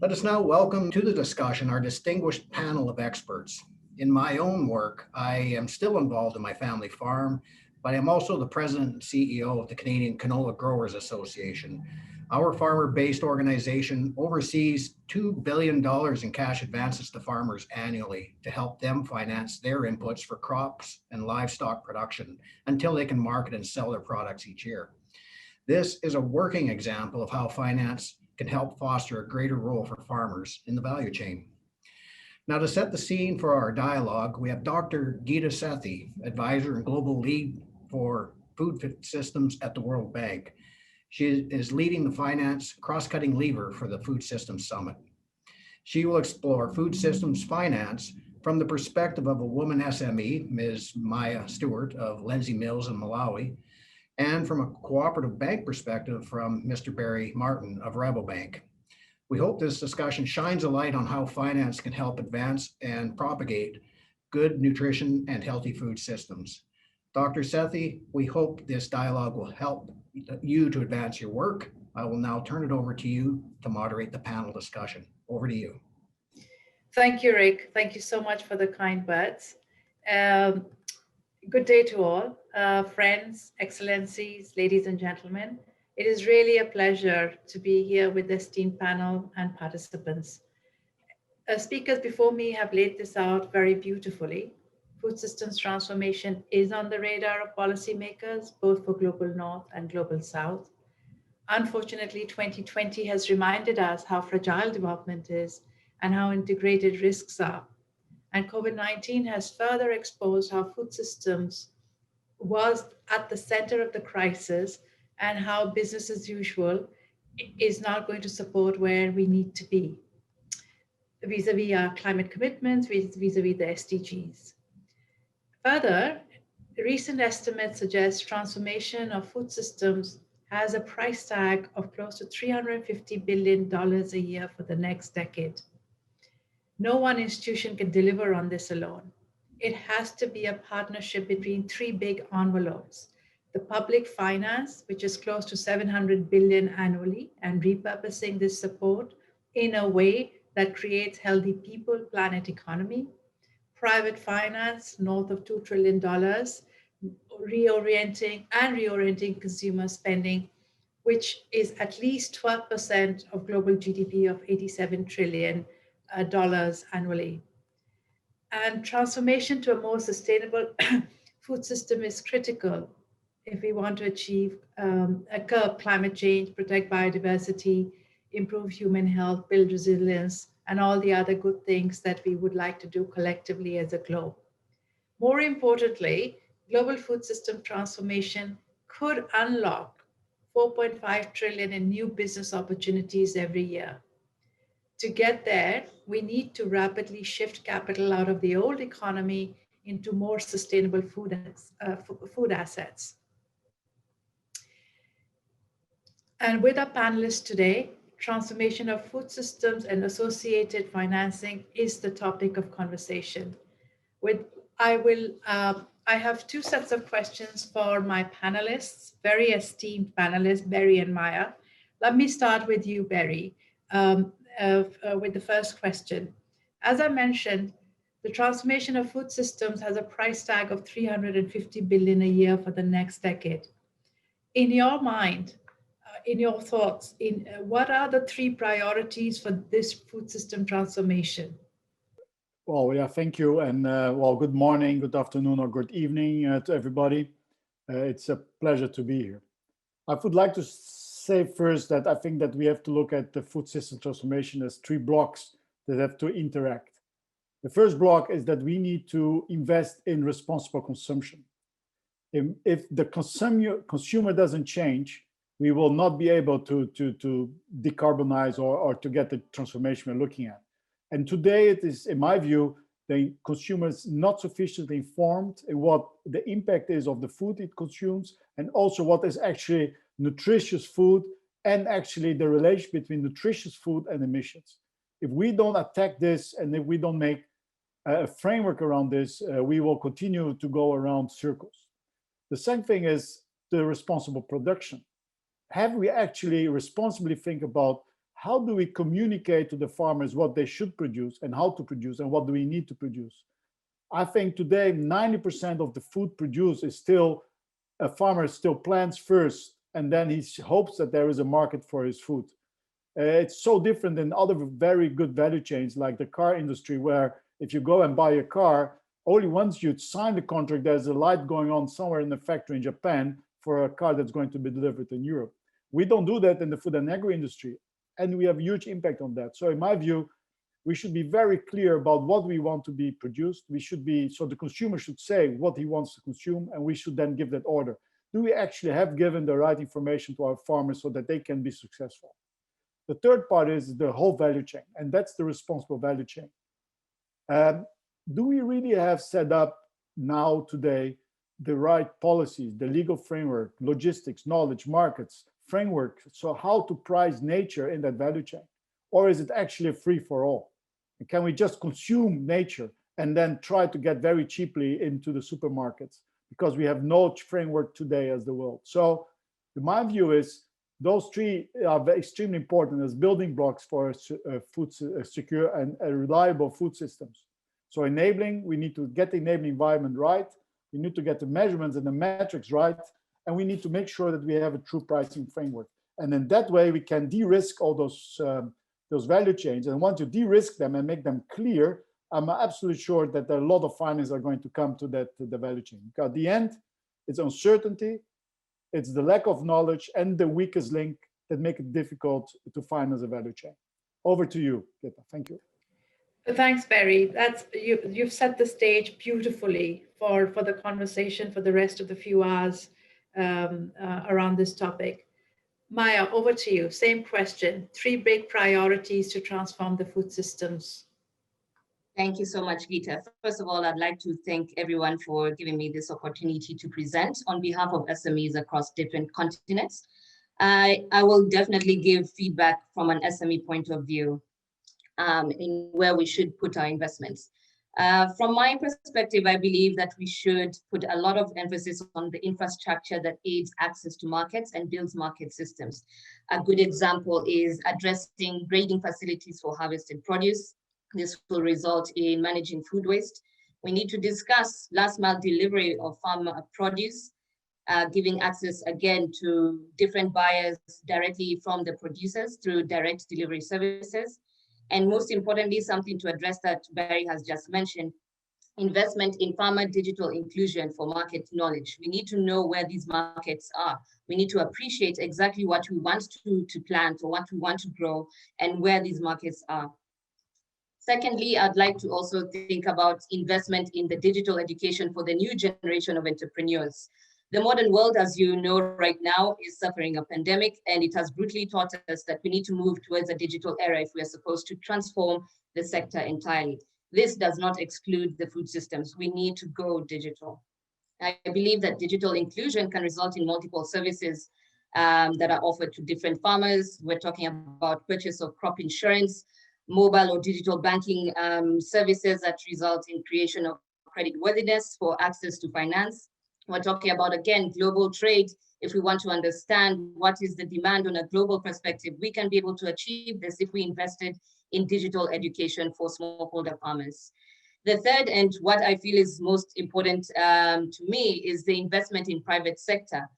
Let us now welcome to the discussion our distinguished panel of experts. In my own work, I am still involved in my family farm, but I'm also the president and CEO of the Canadian Canola Growers Association. Our farmer-based organization oversees $2 billion in cash advances to farmers annually to help them finance their inputs for crops and livestock production until they can market and sell their products each year. This is a working example of how finance can help foster a greater role for farmers in the value chain. Now, to set the scene for our dialogue, we have Dr. Geeta Sethi, advisor and global lead for food systems at the World Bank. She is leading the finance cross-cutting lever for the Food Systems Summit. She will explore food systems finance from the perspective of a woman SME, Ms. Maya Stewart of Lindsay Mills in Malawi, and from a cooperative bank perspective from Mr. Barry Martin of Rabobank. We hope this discussion shines a light on how finance can help advance and propagate good nutrition and healthy food systems. Dr. Sethi, we hope this dialogue will help you to advance your work. I will now turn it over to you to moderate the panel discussion. Over to you. Thank you, Rick. Thank you so much for the kind words. Good day to all, friends, excellencies, ladies and gentlemen. It is really a pleasure to be here with the esteemed panel and participants. Speakers before me have laid this out very beautifully. Food systems transformation is on the radar of policymakers, both for Global North and Global South. Unfortunately, 2020 has reminded us how fragile development is and how integrated risks are. And COVID-19 has further exposed how food systems was at the center of the crisis and how business as usual is not going to support where we need to be vis-a-vis our climate commitments, vis-a-vis the SDGs. Further, recent estimates suggest transformation of food systems has a price tag of close to $350 billion a year for the next decade. No one institution can deliver on this alone. It has to be a partnership between three big envelopes: the public finance, which is close to 700 billion annually, and repurposing this support in a way that creates healthy people, planet, economy; private finance, north of $2 trillion, reorienting consumer spending, which is at least 12% of global GDP of $87 trillion annually. And transformation to a more sustainable food system is critical if we want to achieve curb climate change, protect biodiversity, improve human health, build resilience, and all the other good things that we would like to do collectively as a globe. More importantly, global food system transformation could unlock 4.5 trillion in new business opportunities every year. To get there, we need to rapidly shift capital out of the old economy into more sustainable food assets. And with our panelists today, transformation of food systems and associated financing is the topic of conversation. I have two sets of questions for my panelists, very esteemed panelists, Barry and Maya. Let me start with you, Barry, with the first question. As I mentioned, the transformation of food systems has a price tag of $350 billion a year for the next decade. In your mind, in your thoughts, what are the three priorities for this food system transformation? Well, yeah, thank you. And well, good morning, good afternoon, or good evening to everybody. It's a pleasure to be here. I would like to say first that I think that we have to look at the food system transformation as three blocks that have to interact. The first block is that we need to invest in responsible consumption. If the consumer doesn't change, we will not be able to decarbonize or to get the transformation we're looking at. And today it is, in my view, the consumer is not sufficiently informed in what the impact is of the food it consumes, and also what is actually nutritious food, and actually the relation between nutritious food and emissions. If we don't attack this, and if we don't make a framework around this, we will continue to go around circles. The second thing is the responsible production. Have we actually responsibly think about how do we communicate to the farmers what they should produce and how to produce and what do we need to produce? I think today 90% of the food produced is still, a farmer still plants first and then he hopes that there is a market for his food. It's so different than other very good value chains like the car industry, where if you go and buy a car, only once you sign the contract, there's a light going on somewhere in the factory in Japan for a car that's going to be delivered in Europe. We don't do that in the food and agri industry, and we have a huge impact on that. So in my view, we should be very clear about what we want to be produced. We should be, so the consumer should say what he wants to consume, and we should then give that order. Do we actually have given the right information to our farmers so that they can be successful? The third part is the whole value chain, and that's the responsible value chain. Do we really have set up now today the right policies, the legal framework, logistics, knowledge, markets, framework, so how to price nature in that value chain? Or is it actually a free for all? And can we just consume nature and then try to get very cheaply into the supermarkets because we have no framework today as the world? So my view is those three are extremely important as building blocks for food secure and reliable food systems. So enabling, we need to get the enabling environment right. We need to get the measurements and the metrics right. And we need to make sure that we have a true pricing framework. And in that way, we can de-risk all those value chains. And once you de-risk them and make them clear, I'm absolutely sure that a lot of findings are going to come to the value chain. Because at the end, it's uncertainty, it's the lack of knowledge and the weakest link that make it difficult to find as a value chain. Over to you, Gitta. Thank you. Thanks, Barry. You've set the stage beautifully for the conversation for the rest of the few hours around this topic. Maya, over to you. Same question. 3 big priorities to transform the food systems. Thank you so much, Geeta. First of all, I'd like to thank everyone for giving me this opportunity to present on behalf of SMEs across different continents. I will definitely give feedback from an SME point of view in where we should put our investments. From my perspective, I believe that we should put a lot of emphasis on the infrastructure that aids access to markets and builds market systems. A good example is addressing grading facilities for harvested produce. This will result in managing food waste. We need to discuss last mile delivery of farm produce, giving access again to different buyers directly from the producers through direct delivery services. And most importantly, something to address that Barry has just mentioned, investment in farmer digital inclusion for market knowledge. We need to know where these markets are. We need to appreciate exactly what we want to plant or what we want to grow and where these markets are. Secondly, I'd like to also think about investment in the digital education for the new generation of entrepreneurs. The modern world, as you know right now, is suffering a pandemic, and it has brutally taught us that we need to move towards a digital era if we are supposed to transform the sector entirely. This does not exclude the food systems. We need to go digital. I believe that digital inclusion can result in multiple services that are offered to different farmers. We're talking about purchase of crop insurance, mobile or digital banking services that result in creation of credit worthiness for access to finance. We're talking about, again, global trade. If we want to understand what is the demand on a global perspective, we can be able to achieve this if we invested in digital education for smallholder farmers. The third, and what I feel is most important to me, is the investment in private sector.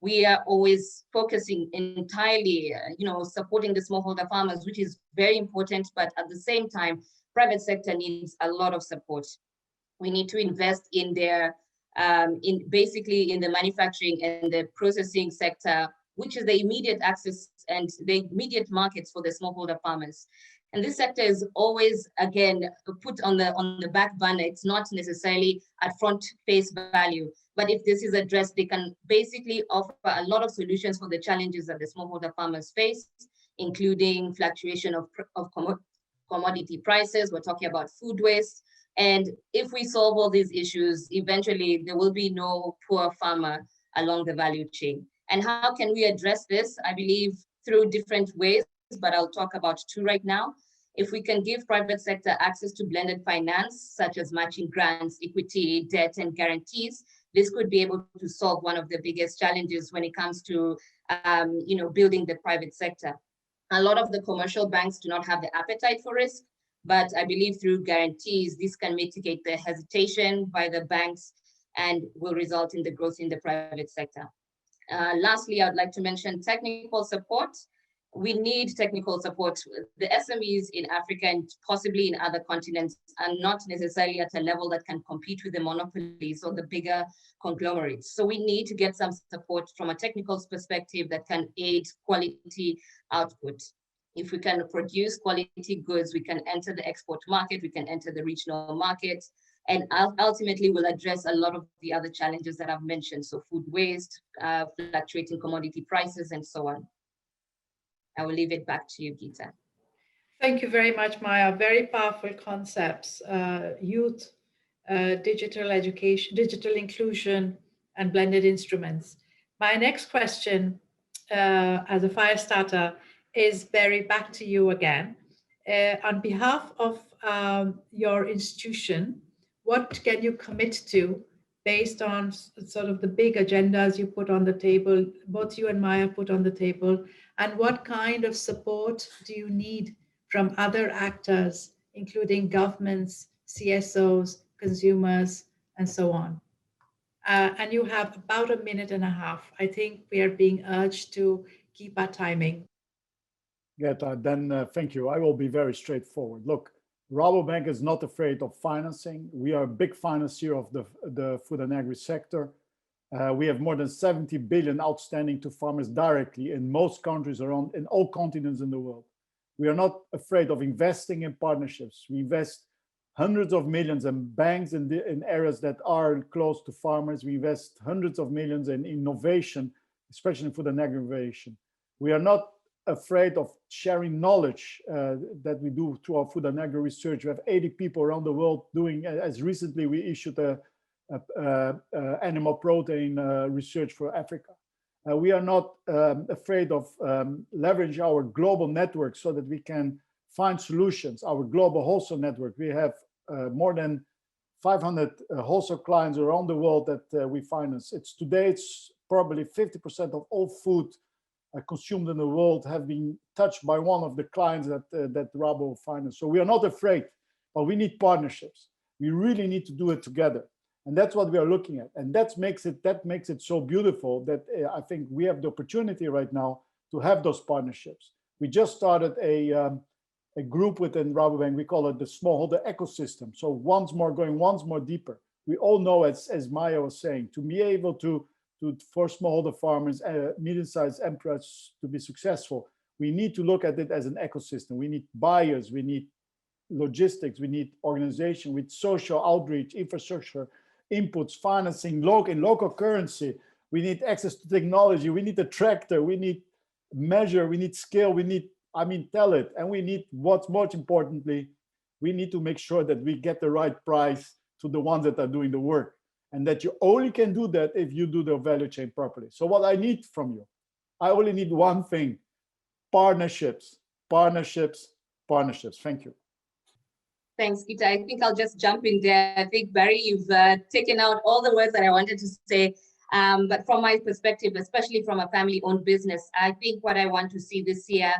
We are always focusing entirely, supporting the smallholder farmers, which is very important, but at the same time, private sector needs a lot of support. We need to invest in their, basically in the manufacturing and the processing sector, which is the immediate access and the immediate markets for the smallholder farmers. And this sector is always, again, put on the back burner. It's not necessarily at front face value. But if this is addressed, they can basically offer a lot of solutions for the challenges that the smallholder farmers face, including fluctuation of commodity prices. We're talking about food waste. And if we solve all these issues, eventually there will be no poor farmer along the value chain. And how can we address this? I believe through different ways, but I'll talk about 2 right now. If we can give private sector access to blended finance, such as matching grants, equity, debt, and guarantees, this could be able to solve one of the biggest challenges when it comes to, building the private sector. A lot of the commercial banks do not have the appetite for risk, but I believe through guarantees, this can mitigate the hesitation by the banks and will result in the growth in the private sector. Lastly, I'd like to mention technical support. We need technical support. The SMEs in Africa and possibly in other continents are not necessarily at a level that can compete with the monopolies or the bigger conglomerates. So we need to get some support from a technical perspective that can aid quality output. If we can produce quality goods, we can enter the export market, we can enter the regional market, and ultimately will address a lot of the other challenges that I've mentioned. So food waste, fluctuating commodity prices, and so on. I will leave it back to you, Geeta. Thank you very much, Maya. Very powerful concepts, youth, digital education, digital inclusion, and blended instruments. My next question, as a fire starter, is Barry, back to you again. On behalf of your institution, what can you commit to based on sort of the big agendas you put on the table, both you and Maya put on the table, and what kind of support do you need from other actors, including governments, CSOs, consumers, and so on? And you have about 1.5 minutes. I think we are being urged to keep our timing. Greta, then thank you. I will be very straightforward. Look, Rabobank is not afraid of financing. We are a big financier of the food and agri sector. We have more than 70 billion outstanding to farmers directly in most countries around, in all continents in the world. We are not afraid of investing in partnerships. We invest hundreds of millions in banks in areas that are close to farmers. We invest hundreds of millions in innovation, especially in food and agri innovation. We are not afraid of sharing knowledge that we do through our food and agri research. We have 80 people around the world doing, as recently we issued a animal protein research for Africa. We are not afraid of leverage our global network so that we can find solutions. Our global wholesale network, we have more than 500 wholesale clients around the world that we finance. Today it's probably 50% of all food consumed in the world have been touched by one of the clients that Rabo finance. So we are not afraid, but we need partnerships. We really need to do it together. And that's what we are looking at. And that makes it so beautiful that I think we have the opportunity right now to have those partnerships. We just started a group within Rabobank. We call it the smallholder ecosystem. So once more deeper. We all know, as Maya was saying, to be able to for smallholder farmers, medium-sized enterprises to be successful, we need to look at it as an ecosystem. We need buyers, we need logistics, we need organization with social outreach, infrastructure, inputs, financing, in local currency. We need access to technology. We need a tractor. We need measure. We need scale. We need, tell it. And we need, what's most importantly, we need to make sure that we get the right price to the ones that are doing the work. And that you only can do that if you do the value chain properly. So what I need from you, I only need one thing: partnerships, partnerships, partnerships. Thank you. Thanks, Geeta. I think I'll just jump in there. I think, Barry, you've taken out all the words that I wanted to say. But from my perspective, especially from a family-owned business, I think what I want to see this year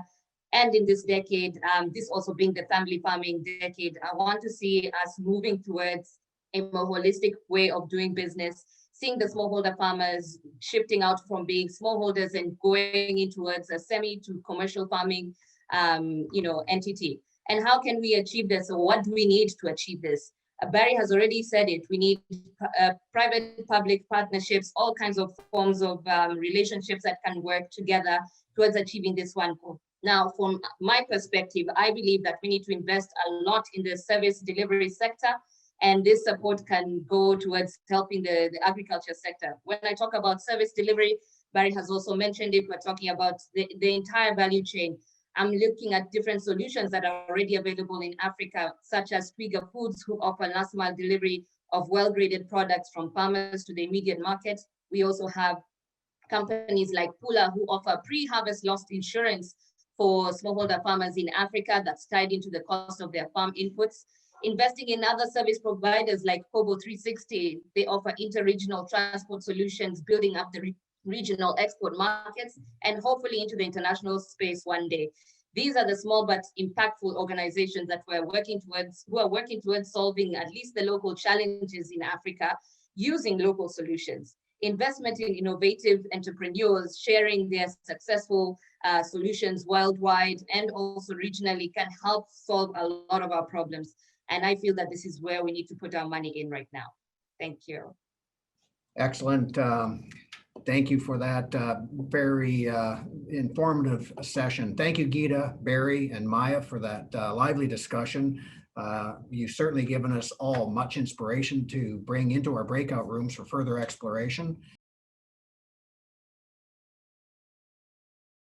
and in this decade, this also being the family farming decade, I want to see us moving towards a more holistic way of doing business, seeing the smallholder farmers shifting out from being smallholders and going in towards a semi to commercial farming, entity. And how can we achieve this? Or what do we need to achieve this? Barry has already said it. We need private-public partnerships, all kinds of forms of relationships that can work together towards achieving this one goal. Now, from my perspective, I believe that we need to invest a lot in the service delivery sector. And this support can go towards helping the agriculture sector. When I talk about service delivery, Barry has also mentioned it, we're talking about the entire value chain. I'm looking at different solutions that are already available in Africa, such as Twiga Foods, who offer last mile delivery of well-graded products from farmers to the immediate market. We also have companies like Pula, who offer pre-harvest loss insurance for smallholder farmers in Africa that's tied into the cost of their farm inputs. Investing in other service providers like Kobo 360, they offer inter-regional transport solutions, building up the regional export markets, and hopefully into the international space one day. These are the small but impactful organizations that who are working towards solving at least the local challenges in Africa using local solutions. Investment in innovative entrepreneurs sharing their successful solutions worldwide and also regionally can help solve a lot of our problems. And I feel that this is where we need to put our money in right now. Thank you. Excellent. Thank you for that very informative session. Thank you, Geeta, Barry, and Maya for that lively discussion. You've certainly given us all much inspiration to bring into our breakout rooms for further exploration.